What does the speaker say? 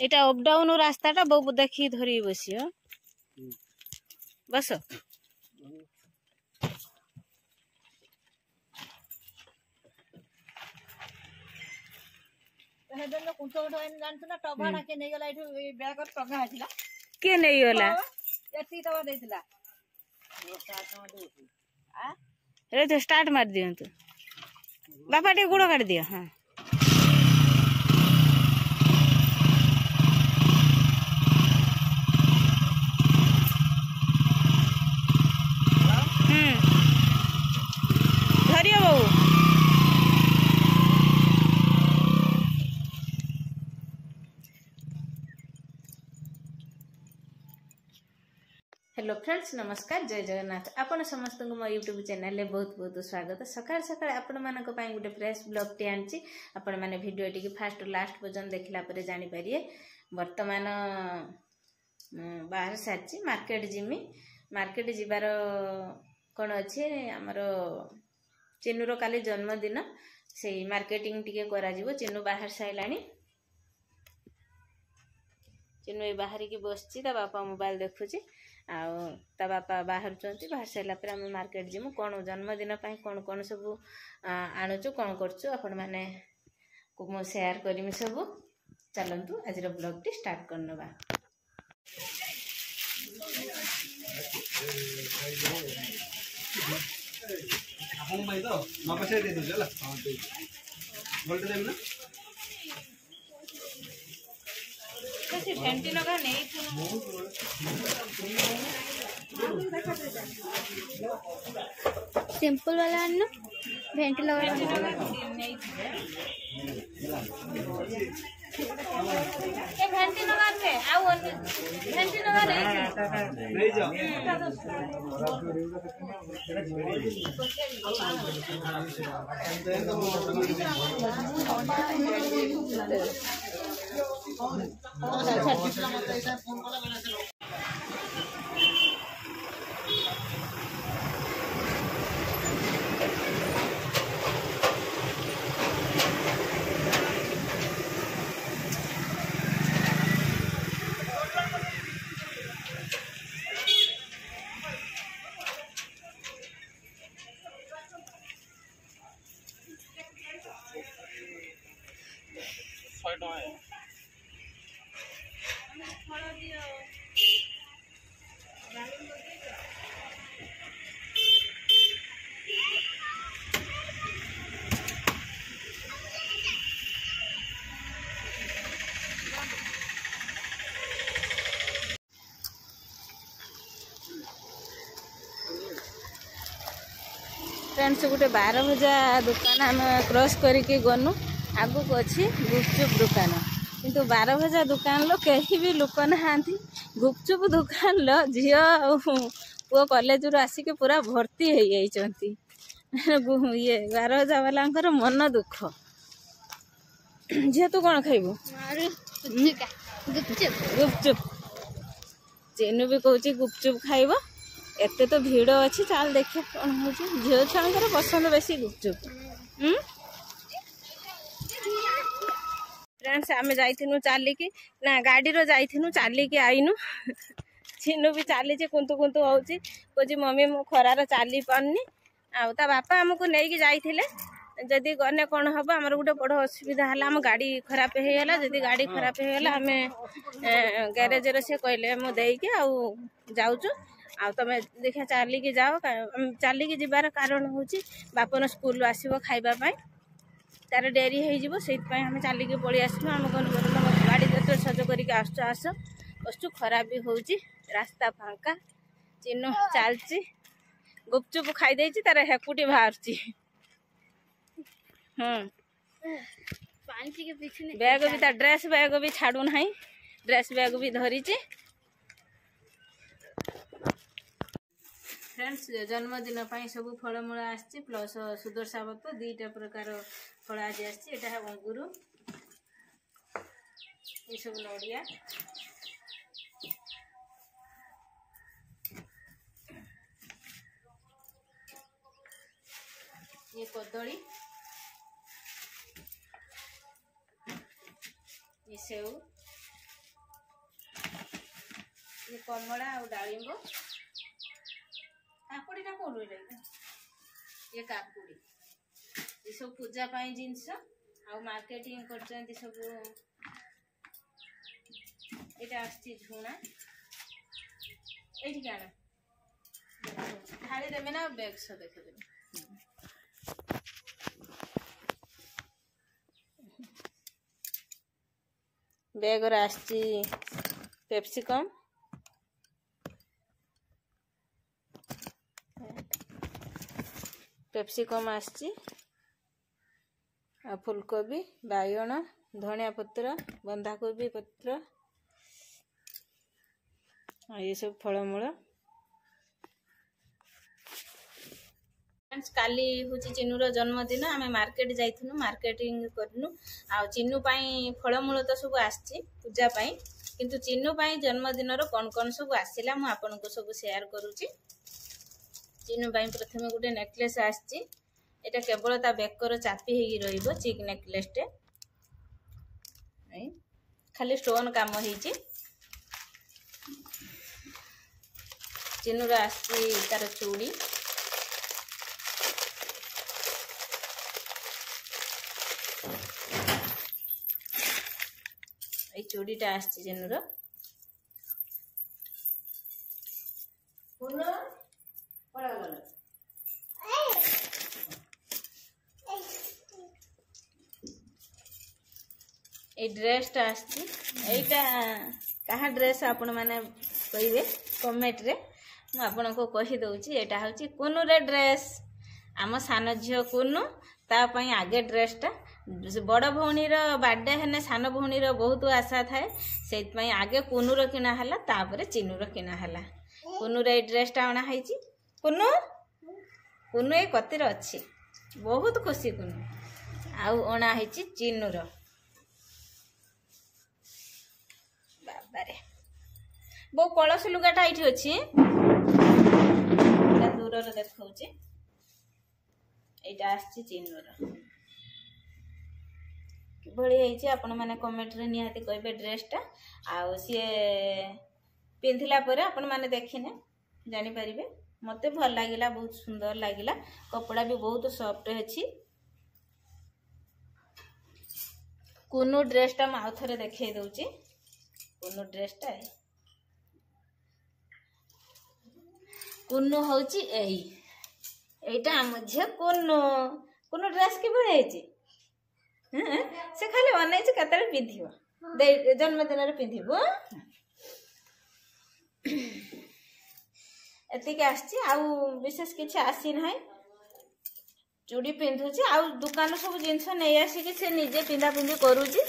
এটা অপ ডাউন রাস্তাটা বউ দেখি ধরি বসিও বস किए नहीं होला तो स्टार्ट मार दियंतु बापा टे गुड़ काट दियो हाँ धरियो बाबू हेलो फ्रेंड्स नमस्कार जय जगन्नाथ आपण समस्त मो यूट्यूब चैनल में बहुत बहुत स्वागत सकाळ सकाळ आपण मानक पई गुटे फ्रेश ब्लॉग टी आनची आपण माने वीडियो टी फास्ट लास्ट पर्यंत देखला परे जानि परिए वर्तमान बाहर साची मार्केट जिमी मार्केट जिबार कोन अछि हमर चिन्नूर काली जन्मदिन से मार्केटिंग टिके करा जिवो चिन्नू बाहर साइलानी चिन्नू बाहर की बसची ता बापा मोबाइल देखुची ता बापा बाहर चंती बाहर साइला पर हम मार्केट जिमु कोन जन्मदिन पई कोन कोन सब आणुचु कोन करचु आपण माने को मो शेयर करिमि सब चलंतु आजिर ब्लॉग टी स्टार्ट करनबा आपण भाई तो नपसे दे दो चला हां दे बोलते देम ना कैसे भेंटी लगा नहीं सिंपल वाला अन्ना भेंटी लगा नहीं ये भेंटी लगा के आ भेंटी लगा नहीं जाओ फ्रेंड्स गोटे 12 बजा दुकान आम क्रॉस करके गनु आगु को अच्छी गुपचुप दुकान किंतु 12 बजा दुकान लो कहीं भी लोक ना गुपचुप दुकान लो झील पु कॉलेज रू आसिक पूरा भर्ती हो जाती ये 12 बजा वाला मन दुख झील तू कौन खाइबू गुपचुप चेनु भी कहूँ गुपचुप खाइब एते तो भीड़ अच्छी चाल देखिए कौन हो झील छुआ पसंद बेसी गुपचुप फ्रेंड्स आम जाइनु चलिकी ना गाड़ी रो जाइनु चलिकी आईनु चिन्नू भी चली कुंतु कुंतु हो कहे मम्मी मु खरार चली पारनी आ बापा आमको नहीं जाइए जदि गने कौन हम आम गोटे बड़ असुविधा है आम गाड़ी खराब होगा जदि गाड़ी खराब होगा आम ग्यारेज से कहले मुझे जाऊँ आ तमें देखा चलिकी जाओ चलिकी जीवार कारण हूँ बापन स्कूल आसब खाइबापी तार डेरी हो से आम चलिकी पलि आसलु आम कौन गाड़ी जो सज करके आस बसु खराब भी हो रास्ता फांका चिन्नू चलची गुपचुप खाई तार हेकुटी बाहर बैग भी ड्रेस बैग भी छाड़ू ना ड्रेस बैग भी धरी फ्रेंड्स जन्मदिन सब फलमूल आसी प्लस सुदर्शा व्रत 2टा प्रकार फल आज आटा अंगूर ये सब नड़िया ये कदली ये सेव ये कमला और डालिंब काकुड़ी कौन ये काकुड़ी ये सब पूजा जिनस आ मार्केटिंग कर सब ये झुणा ये आण थाली देवे ना बैग सब देखदेवे बैग आसची पेप्सिकम आसची फूलकोबी बाइगण धनिया पत्र बंधाकोबी पत्र ये सब फलमूल काली हूँ चिन्नूर जन्मदिन आम मार्केट जाइनु मार्केटिंग करनु आ चिन्नू फलमूल तो सब आसी पूजा किंतु चिन्नू जन्मदिन कौन कौन सब आसला मुझे आपन को सब शेयर करुच्ची चिन्नू प्रथम गोटे नेकलेस आसी एटा केवल ता बेकर चापी हो चिक नेकलेस टे खाली स्टोन काम होइची चिन्नूर आसी तार चूड़ी ये चूड़ीटा आसची चिन्नूर ये ड्रेसटा आसची एटा कहा ड्रेस आपण माने कहिबे कमेंट रे मु आपन को कहि दउची एटा होची कुनु रे ड्रेस आम सान झियो कुनु ता पई आगे ड्रेसटा बड़ भौणी बर्थडे हेने सान भौणी बहुत आशा थाए से आगे कुनूर किना हला तापरे चिन्नूर किना हला कुनूर ये ड्रेसटा अणा हैची कुनु कुनु ये कतिर अच्छी बहुत खुशी कुनु आउ अणा हैची चिन्नूर बाबारे बो कलश लुगाटा एठी अछि दूर रे देखौची एटा आछि चिन्नूर किभली आपण मैंने कमेंट रे निहाती कहबे ड्रेसटा आउ सी पिंधिला परे आपण मैंने देखिने जानी परिबे मते भल लागिला बहुत सुंदर लागिला कपड़ा भी बहुत सॉफ्ट अछि कुनु ड्रेसटा म आउ थरे देखै दउची कुनु ड्रेसटा कुनु होची एटा हम झे कुनु ड्रेस किभली हैची से खाली अनैछ कतरे पिंधिबो जन्मदिन रे पिंधिबो एतिक आछि आउ विशेष किछ आसी नाही चूड़ी पिंधुची आउ दुकान सब जिंस नै आसी कि से निजे पिंधा पिंधी करूची